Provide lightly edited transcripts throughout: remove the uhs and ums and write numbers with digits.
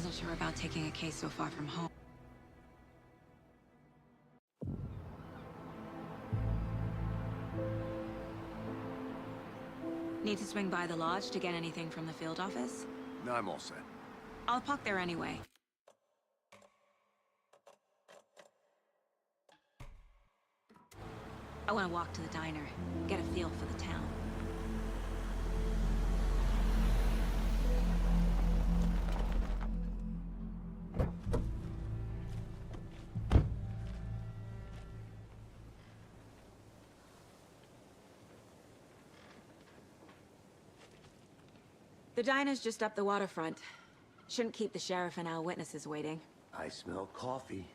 Wasn't sure about taking a case so far from home. Need to swing by the lodge to get anything from the field office? No, I'm all set. I'll park there anyway. I want to walk to the diner, get a feel for the town. The diner's just up the waterfront. Shouldn't keep the sheriff and our witnesses waiting. I smell coffee.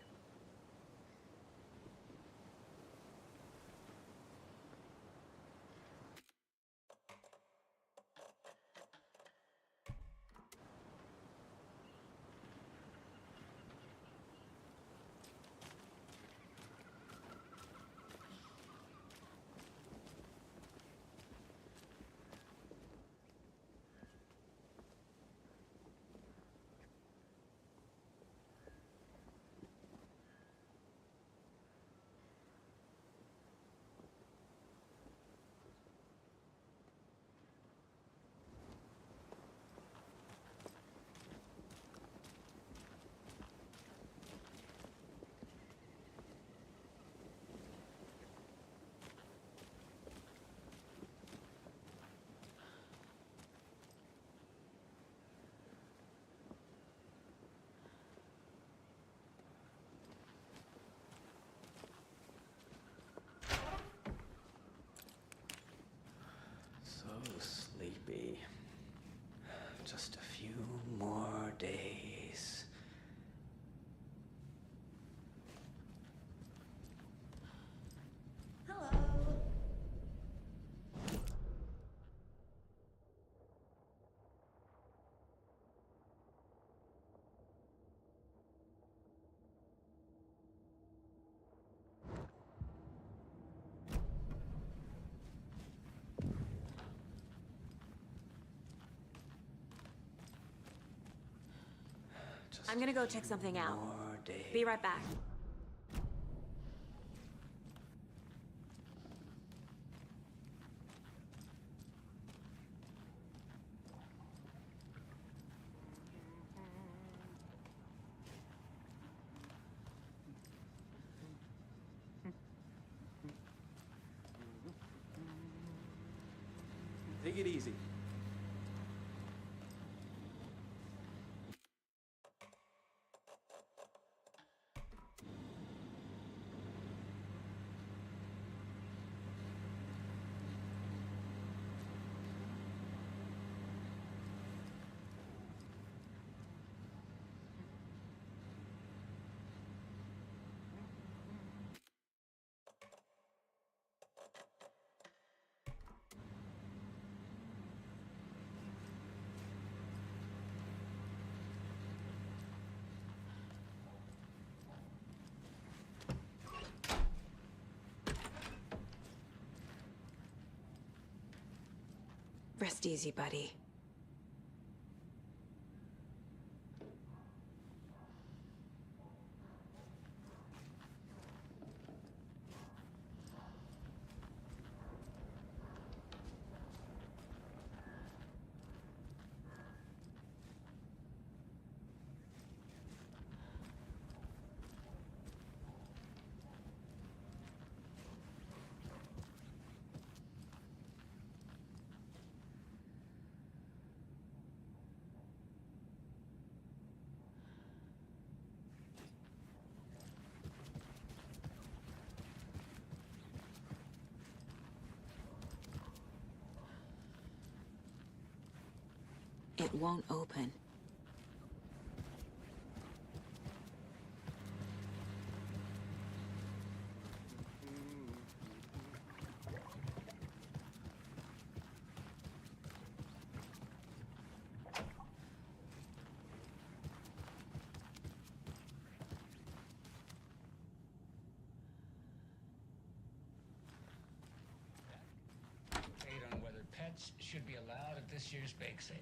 So sleepy. Just a few more days. Hello. Just I'm gonna go check something out. more days. Be right back. Take it easy. Rest easy, buddy. It won't open. On whether pets should be allowed at this year's bake sale.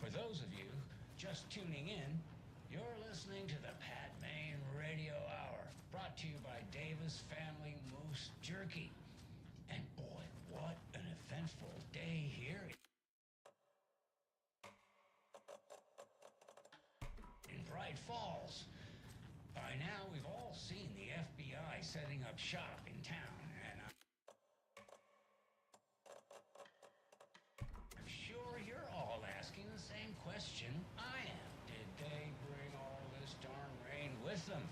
For those of you just tuning in, you're listening to the Pat Maine Radio Hour, brought to you by Davis Family Moose Jerky. And boy, what an eventful day here in Bright Falls. By now, we've all seen the FBI setting up shop in town, and I'm sure you're all asking the same question I am. Did they bring all this darn rain with them?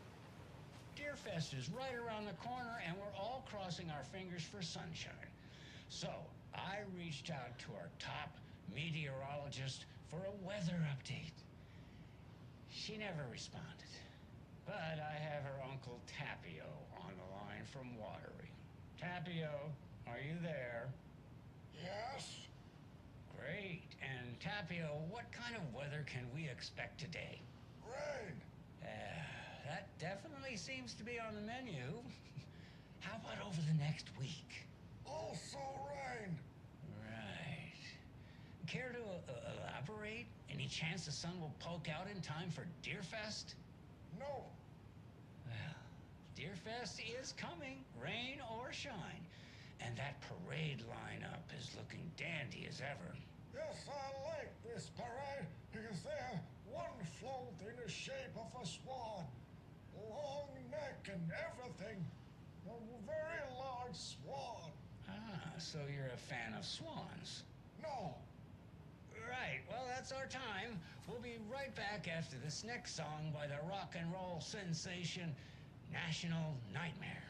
Deerfest is right around the corner, and we're all crossing our fingers for sunshine. So, I reached out to our top meteorologist for a weather update. She never responded. But I have her Uncle Tapio on the line from Watery. Tapio, are you there? Yes? Great. And Tapio, what kind of weather can we expect today? Rain. That definitely seems to be on the menu. How about over the next week? Also rain. Right. Care to elaborate? Any chance the sun will poke out in time for Deerfest? No. Well, Deerfest is coming, rain or shine. And that parade lineup is looking dandy as ever. Yes, I like this parade because they're one float in the shape of a swan. Long neck and everything. A very large swan. Ah, so you're a fan of swans. No. Right, well, that's our time. We'll be right back after this next song by the rock and roll sensation, National Nightmare.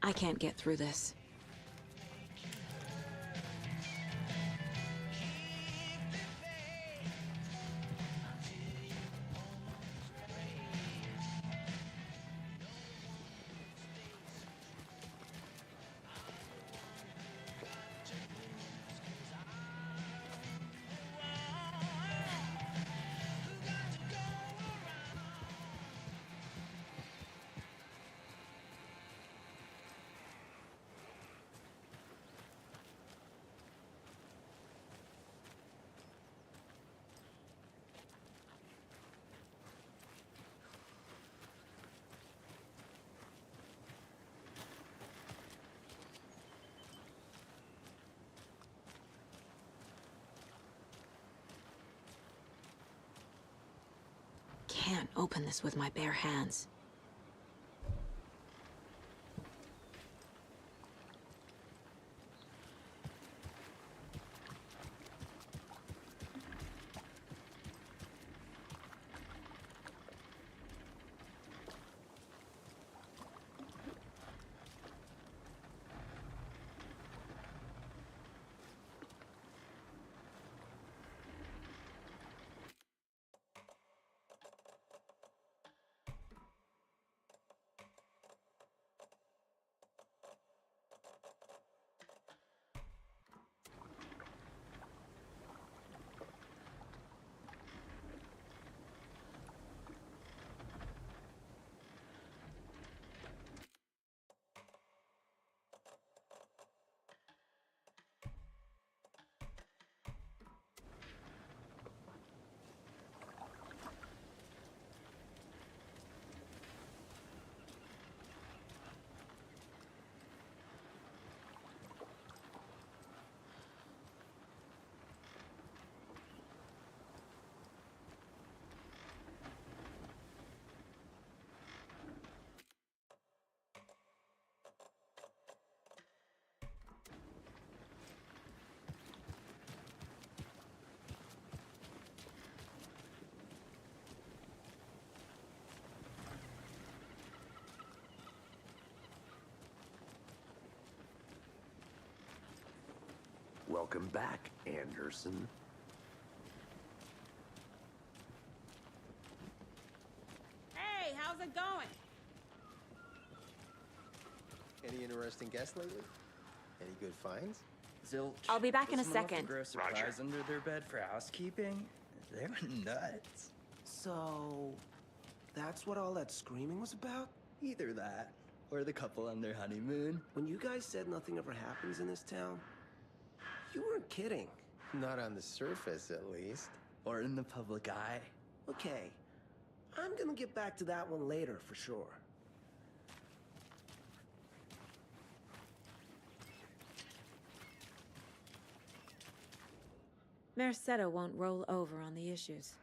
I can't get through this. Can't open this with my bare hands. Welcome back, Anderson. Hey, how's it going? Any interesting guests lately? Any good finds? Zilch. I'll be back in a was someone second. Throw a surprise under their bed for housekeeping? They were nuts. So, that's what all that screaming was about? Either that, or the couple on their honeymoon. When you guys said nothing ever happens in this town, you weren't kidding. Not on the surface, at least. Or in the public eye. Okay, I'm gonna get back to that one later for sure. Mercado won't roll over on the issues.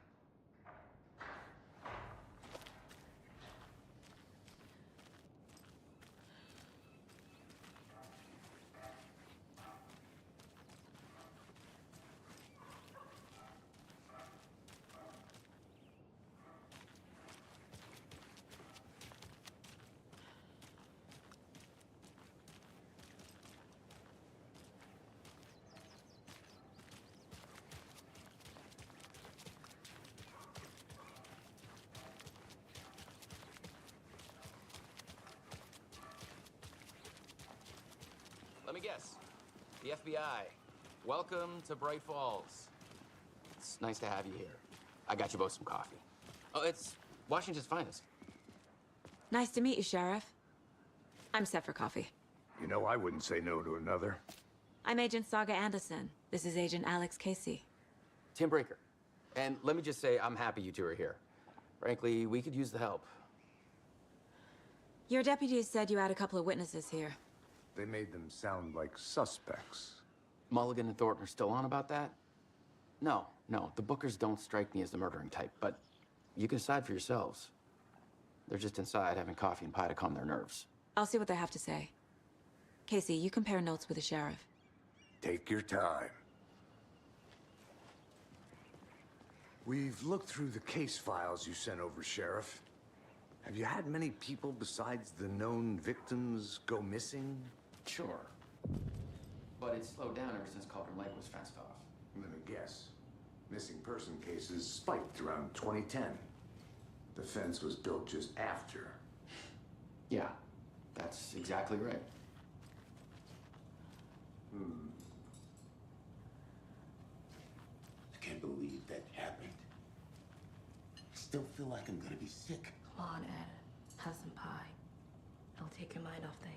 Let me guess. The FBI. Welcome to Bright Falls. It's nice to have you here. I got you both some coffee. Oh, it's Washington's finest. Nice to meet you, Sheriff. I'm set for coffee. You know, I wouldn't say no to another. I'm Agent Saga Anderson. This is Agent Alex Casey. Tim Breaker. And let me just say, I'm happy you two are here. Frankly, we could use the help. Your deputies said you had a couple of witnesses here. They made them sound like suspects. Mulligan and Thornton are still on about that? No, the Bookers don't strike me as the murdering type, but you can decide for yourselves. They're just inside having coffee and pie to calm their nerves. I'll see what they have to say. Casey, you compare notes with the sheriff. Take your time. We've looked through the case files you sent over, Sheriff. Have you had many people besides the known victims go missing? Sure. But it's slowed down ever since Cauldron Lake was fenced off. Let me guess. Missing person cases spiked around 2010. The fence was built just after. Yeah, that's exactly right. I can't believe that happened. I still feel like I'm gonna be sick. Come on, Ed. Have some pie. It'll take your mind off things.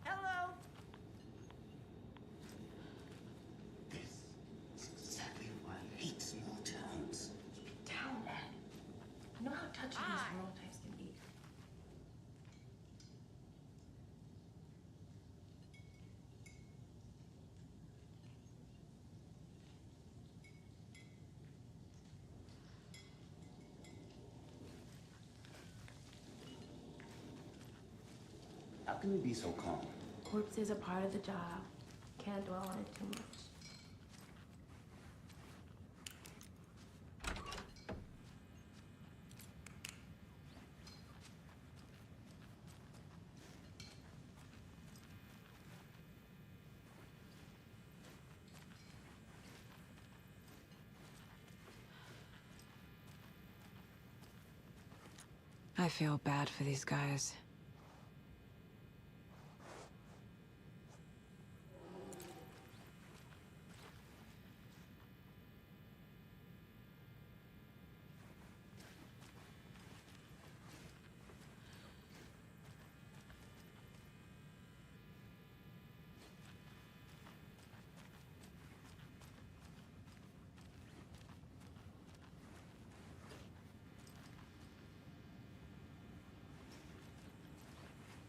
Hello. This is exactly why I hate small towns. Keep it down, Ed. You know how touchy these rural types can be. How can you be so calm? Corpses are part of the job. Can't dwell on it too much. I feel bad for these guys.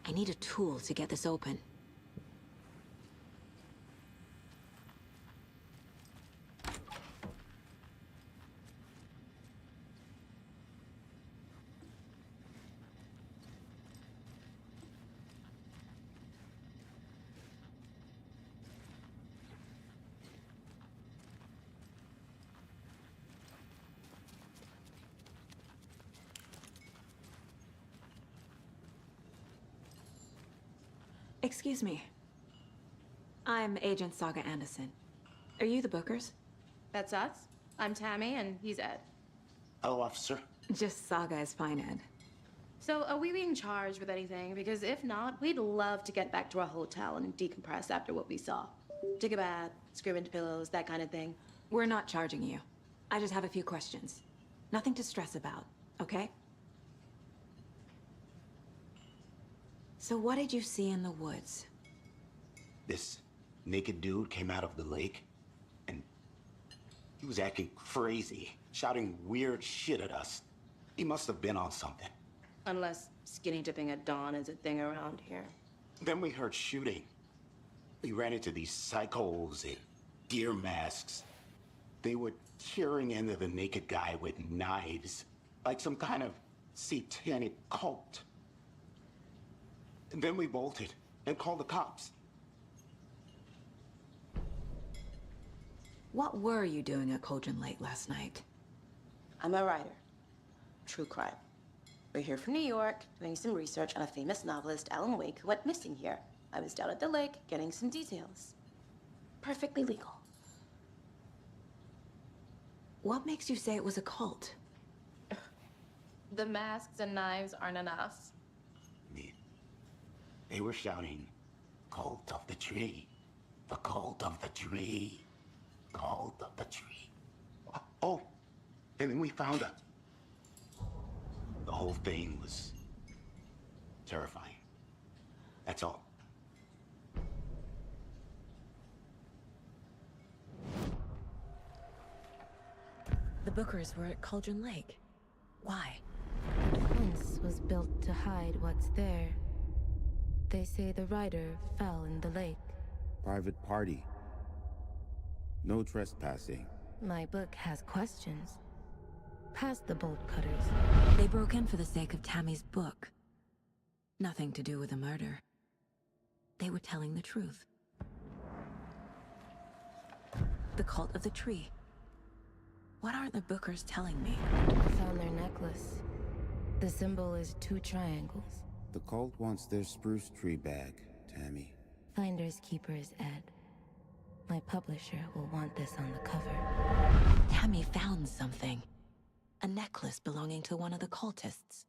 I need a tool to get this open. Excuse me. I'm Agent Saga Anderson. Are you the Bookers? That's us. I'm Tammy, and he's Ed. Hello, officer. Just Saga is fine, Ed. So, are we being charged with anything? Because if not, we'd love to get back to our hotel and decompress after what we saw. Take a bath, scream into pillows, that kind of thing. We're not charging you. I just have a few questions. Nothing to stress about, okay? So what did you see in the woods? This naked dude came out of the lake, and he was acting crazy, shouting weird shit at us. He must have been on something. Unless skinny dipping at dawn is a thing around here. Then we heard shooting. We ran into these psychos in deer masks. They were tearing into the naked guy with knives, like some kind of satanic cult. And then we bolted and called the cops. What were you doing at Cauldron Lake last night? I'm a writer. True crime. We're here from New York, doing some research on a famous novelist, Alan Wake, who went missing here. I was down at the lake, getting some details. Perfectly legal. What makes you say it was a cult? The masks and knives aren't enough. They were shouting, "Cult of the tree, the cult of the tree, cult of the tree." Oh, and then we found her. The whole thing was terrifying. That's all. The Bookers were at Cauldron Lake. Why? The fence was built to hide what's there. They say the rider fell in the lake. Private party. No trespassing. My book has questions. Past the bolt cutters. They broke in for the sake of Tammy's book. Nothing to do with the murder. They were telling the truth. The cult of the tree. What aren't the Bookers telling me? I found their necklace. The symbol is 2 triangles. The cult wants their spruce tree bag, Tammy. Finders keepers, Ed. My publisher will want this on the cover. Tammy found something. A necklace belonging to one of the cultists.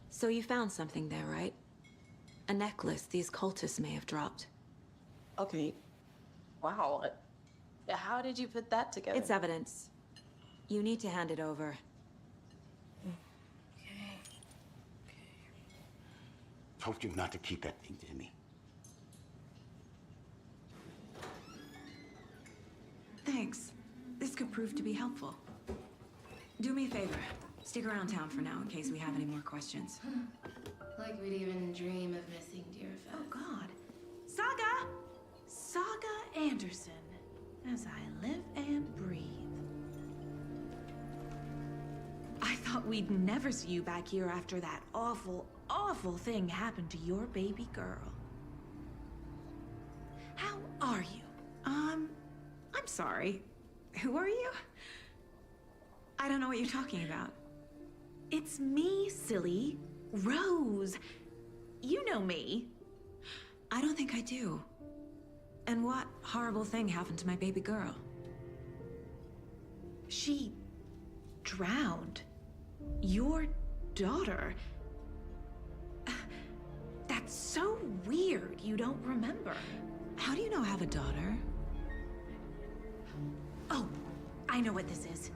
So you found something there, right? A necklace these cultists may have dropped. Okay. Wow. How did you put that together? It's evidence. You need to hand it over. Told you not to keep that thing to me. Thanks. This could prove to be helpful. Do me a favor. Stick around town for now in case we have any more questions. Like we'd even dream of missing Deerfest. Oh, God. Saga! Saga Anderson. As I live and breathe. I thought we'd never see you back here after that awful, awful thing happened to your baby girl. How are you? I'm sorry. Who are you? I don't know what you're talking about. It's me, silly. Rose. You know me. I don't think I do. And what horrible thing happened to my baby girl? She drowned. Your daughter. That's so weird you don't remember. How do you know I have a daughter? Oh, I know what this is.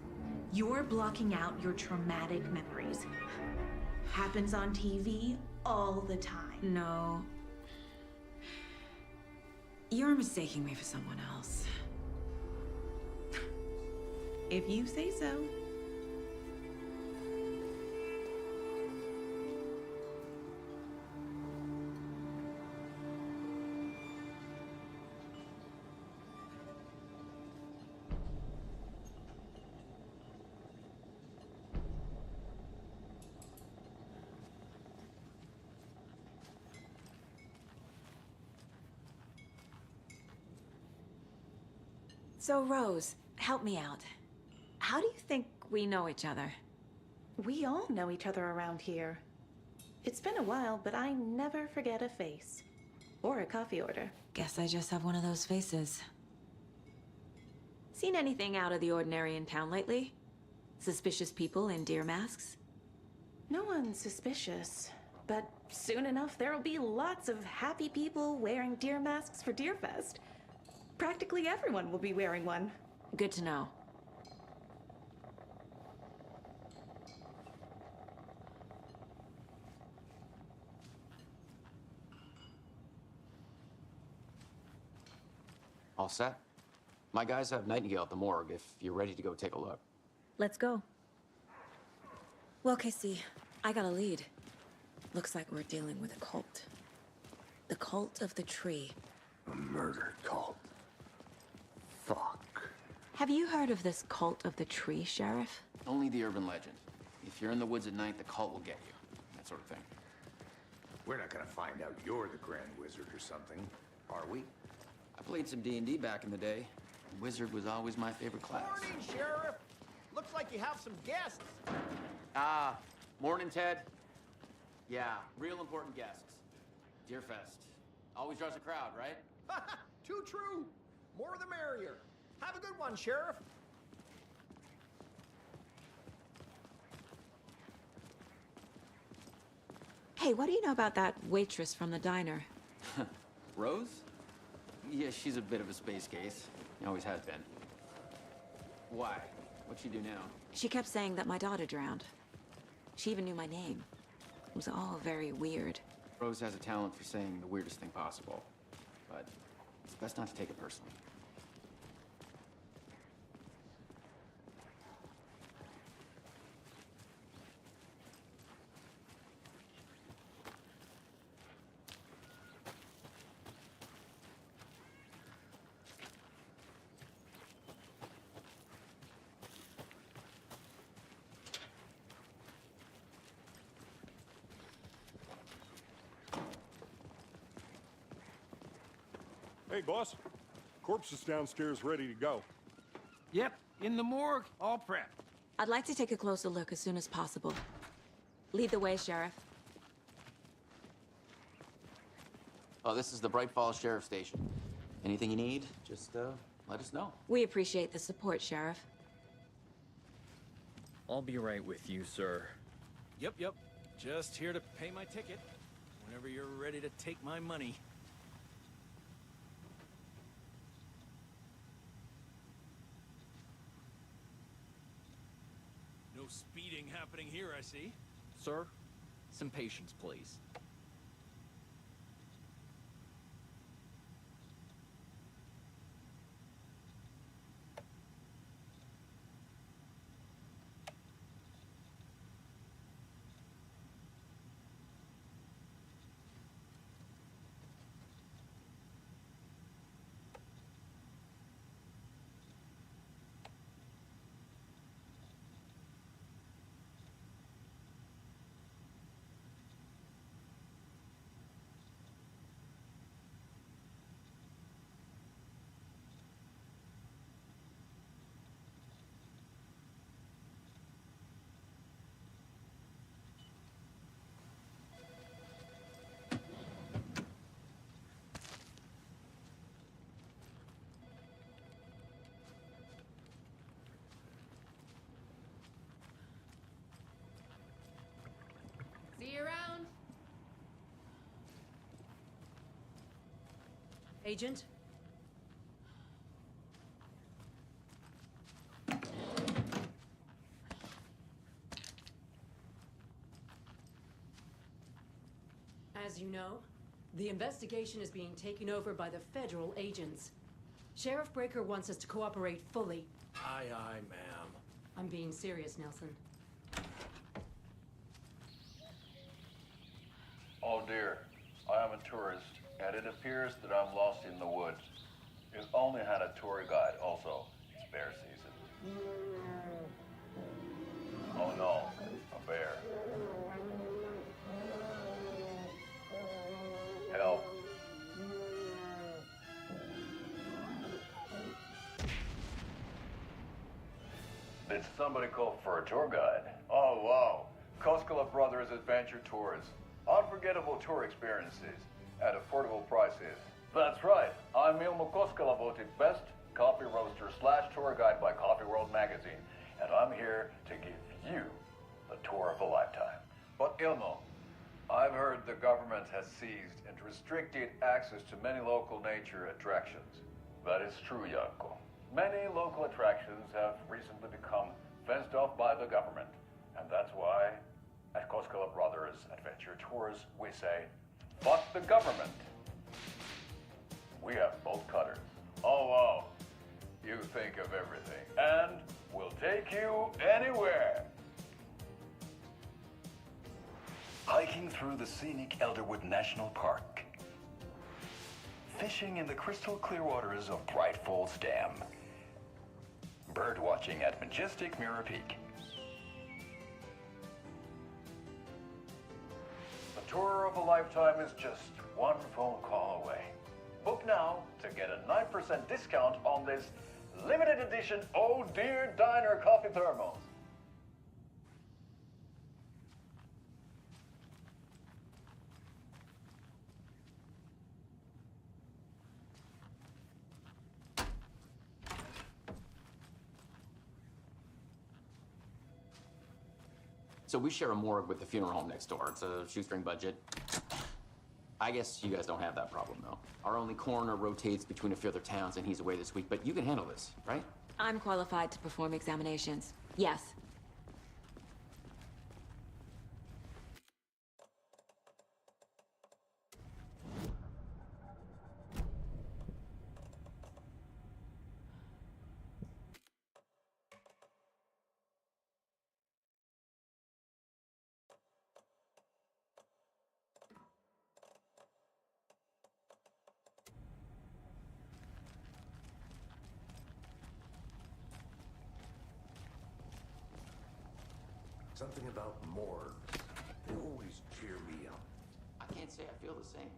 You're blocking out your traumatic memories. Happens on TV all the time. No. You're mistaking me for someone else. If you say so. So, Rose, help me out. How do you think we know each other. We all know each other around here. It's been a while, but I never forget a face. Or a coffee order. Guess I just have one of those faces. Seen anything out of the ordinary in town lately? Suspicious people in deer masks? No one's suspicious. But soon enough, there'll be lots of happy people wearing deer masks for Deerfest. Practically everyone will be wearing one. Good to know. All set? My guys have Nightingale at the morgue if you're ready to go take a look. Let's go. Well, Casey, I got a lead. Looks like we're dealing with a cult. The Cult of the Tree. A murder cult. Fuck. Have you heard of this Cult of the Tree, Sheriff? Only the urban legend. If you're in the woods at night, the cult will get you. That sort of thing. We're not gonna find out you're the Grand Wizard or something, are we? I played some D&D back in the day. Wizard was always my favorite class. Morning, Sheriff. Looks like you have some guests. Ah, morning, Ted. Yeah, real important guests. Deerfest. Always draws a crowd, right? Too true. More the merrier. Have a good one, Sheriff. Hey, what do you know about that waitress from the diner? Rose? Yeah, she's a bit of a space case. Always has been. Why? What'd she do now? She kept saying that my daughter drowned. She even knew my name. It was all very weird. Rose has a talent for saying the weirdest thing possible. But it's best not to take it personally. Hey, boss. Corpse is downstairs ready to go. Yep, in the morgue, all prepped. I'd like to take a closer look as soon as possible. Lead the way, Sheriff. Oh, this is the Bright Falls Sheriff Station. Anything you need, just let us know. We appreciate the support, Sheriff. I'll be right with you, sir. Yep. Just here to pay my ticket. Whenever you're ready to take my money. No speeding happening here, I see. Sir, some patience, please. See you around. Agent? As you know, the investigation is being taken over by the federal agents. Sheriff Breaker wants us to cooperate fully. Aye, ma'am. I'm being serious, Nelson. Oh dear, I am a tourist, and it appears that I'm lost in the woods. You've only had a tour guide also. It's bear season. Oh no, a bear. Help. Did Did somebody call for a tour guide? Oh, wow. Koskela Brothers Adventure Tours. Unforgettable tour experiences at affordable prices. That's right. I'm Ilmo Koskela, voted best coffee roaster / tour guide by Coffee World magazine. And I'm here to give you the tour of a lifetime. But Ilmo, I've heard the government has seized and restricted access to many local nature attractions. That is true, Janko. Many local attractions have recently become fenced off by the government. And that's why, at Koskela Brothers Adventure Tours, we say, fuck the government. We have bolt cutters. Oh, wow. You think of everything. And we'll take you anywhere. Hiking through the scenic Elderwood National Park. Fishing in the crystal clear waters of Bright Falls Dam. Bird watching at majestic Mirror Peak. The tour of a lifetime is just one phone call away. Book now to get a 9% discount on this limited edition Oh Dear Diner coffee thermos. So we share a morgue with the funeral home next door. It's a shoestring budget. I guess you guys don't have that problem, though. Our only coroner rotates between a few other towns, and he's away this week, but you can handle this, right? I'm qualified to perform examinations. Yes. Something about morgues. They always cheer me up. I can't say I feel the same.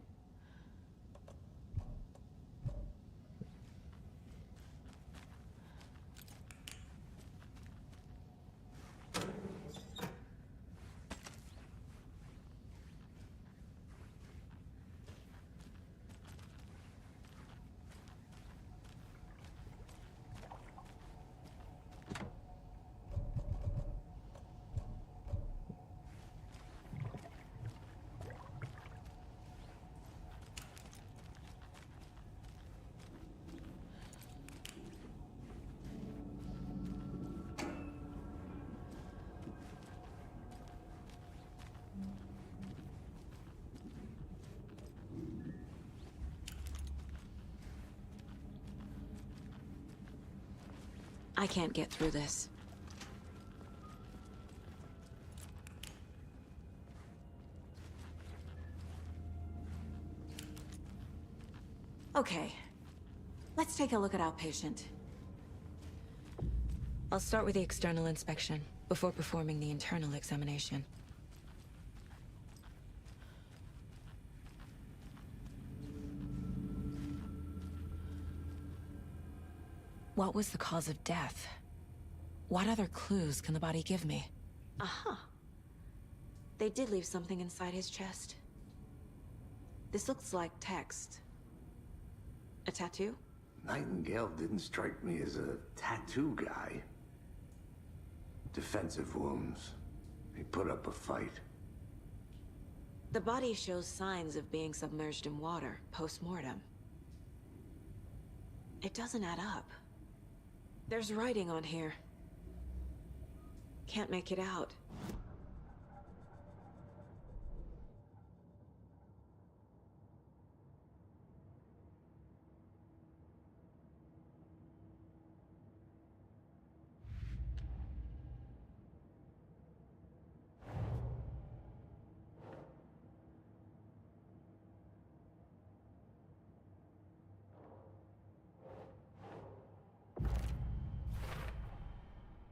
I can't get through this. Okay. Let's take a look at our patient. I'll start with the external inspection before performing the internal examination. What was the cause of death? What other clues can the body give me? Aha. They did leave something inside his chest. This looks like text. A tattoo? Nightingale didn't strike me as a tattoo guy. Defensive wounds. He put up a fight. The body shows signs of being submerged in water post-mortem. It doesn't add up. There's writing on here. Can't make it out.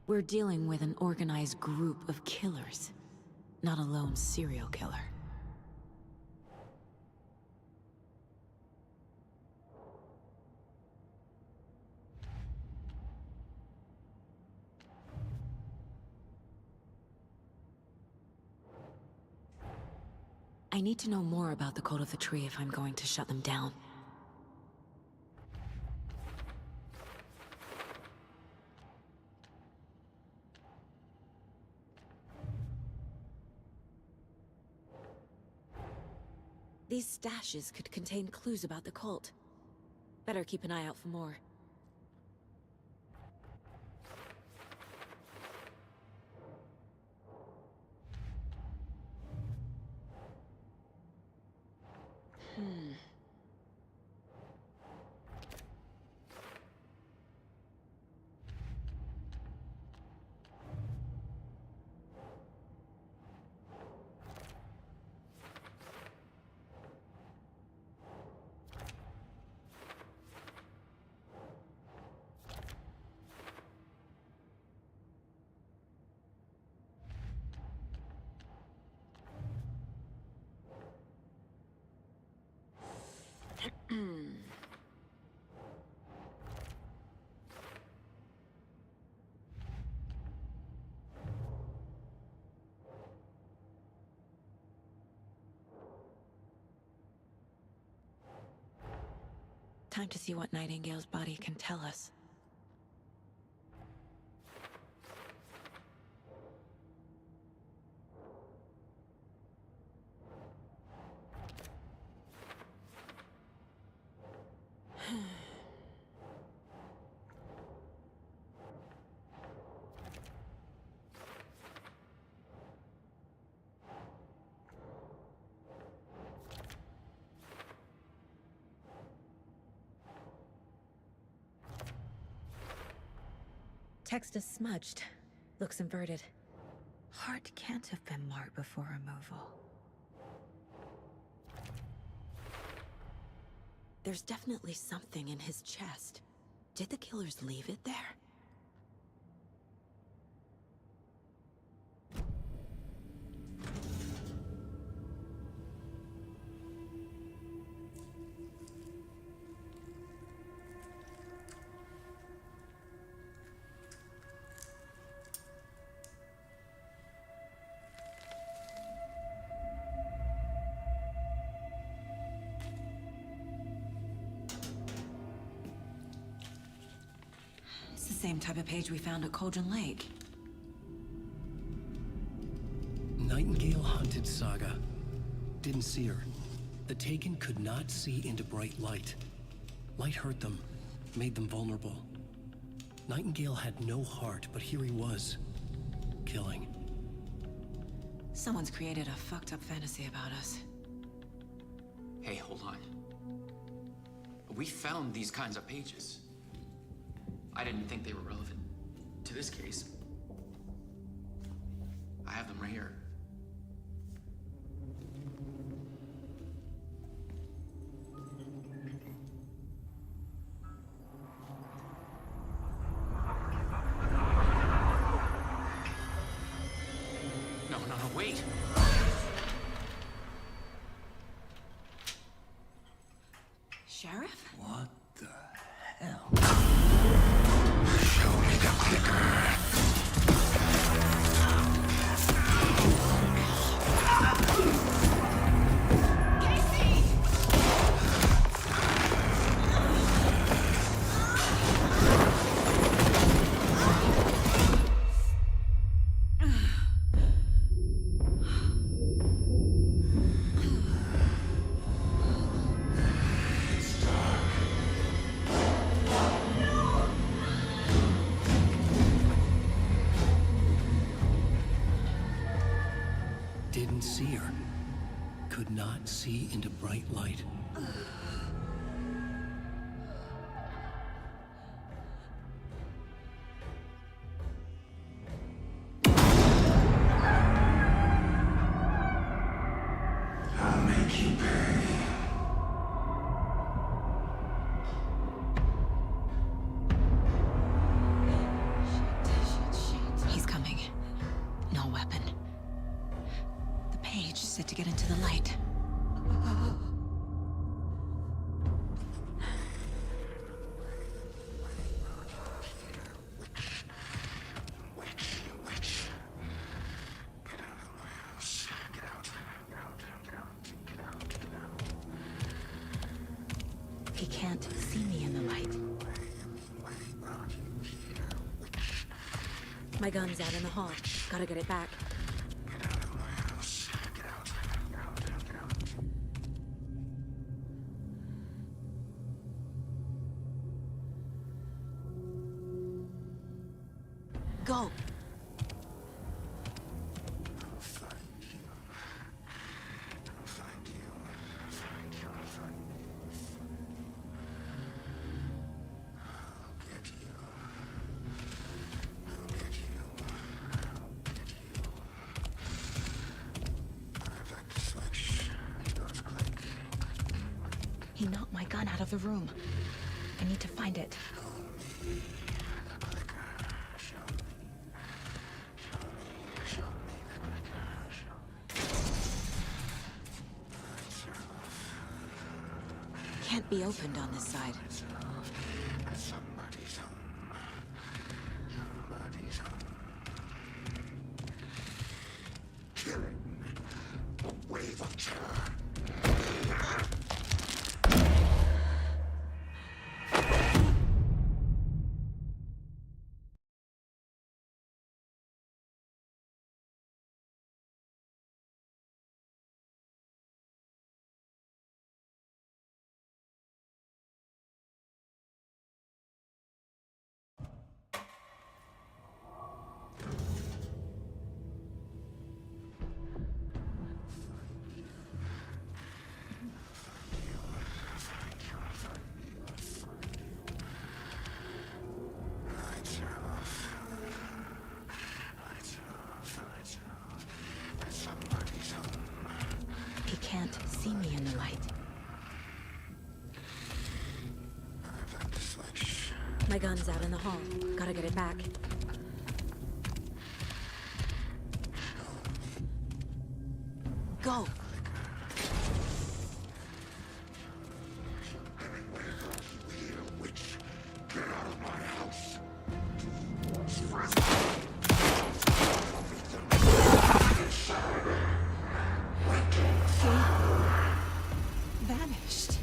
We're dealing with an organized group of killers, not a lone serial killer. I need to know more about the Cult of the Tree if I'm going to shut them down. These stashes could contain clues about the cult. Better keep an eye out for more. Time to see what Nightingale's body can tell us. Text is smudged. Looks inverted. Heart can't have been marked before removal. There's definitely something in his chest. Did the killers leave it there? Same type of page we found at Cauldron Lake. Nightingale hunted Saga. Didn't see her. The Taken could not see into bright light. Light hurt them, made them vulnerable. Nightingale had no heart, but here he was, killing. Someone's created a fucked up fantasy about us. Hey, hold on. We found these kinds of pages. I didn't think they were relevant to this case. I have them right here. No, wait! Sheriff? What the hell? Show me the clicker. Didn't see her. Could not see into bright light. I'll make you pay. He's coming. No weapon. The page said to get into the light. Get out of my house. Get out. Get out. Get out. My gun's out in the hall. Gotta get it back. Go! He knocked my gun out of the room. I need to find it. Can't be opened on this side. Killing. A wave of terror. He can't see me in the light. My gun's out in the hall. Gotta get it back. Go! Get out of my house. Vanished.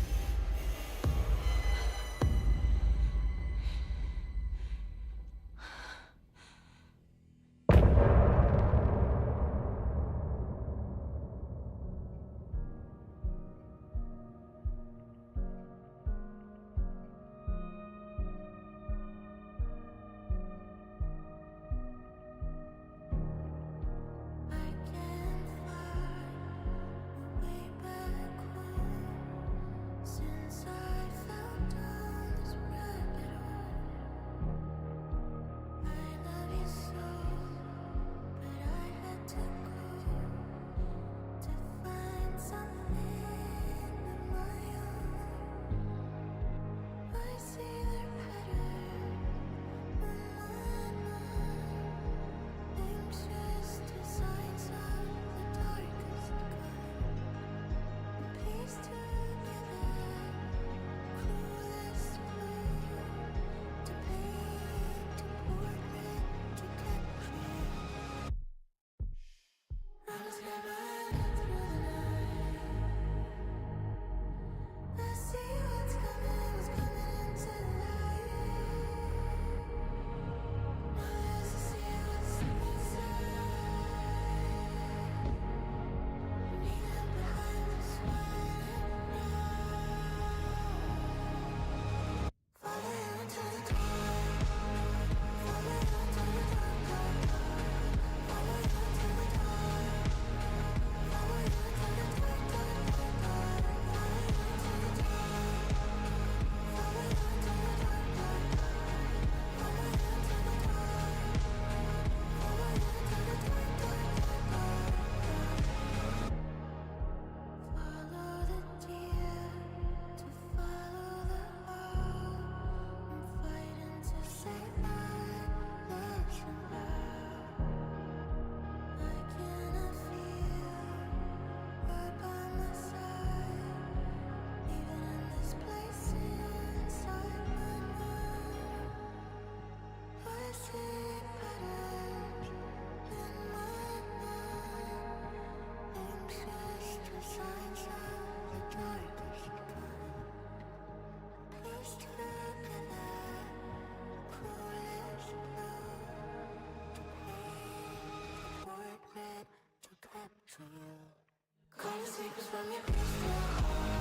Call the secrets from your crystal heart.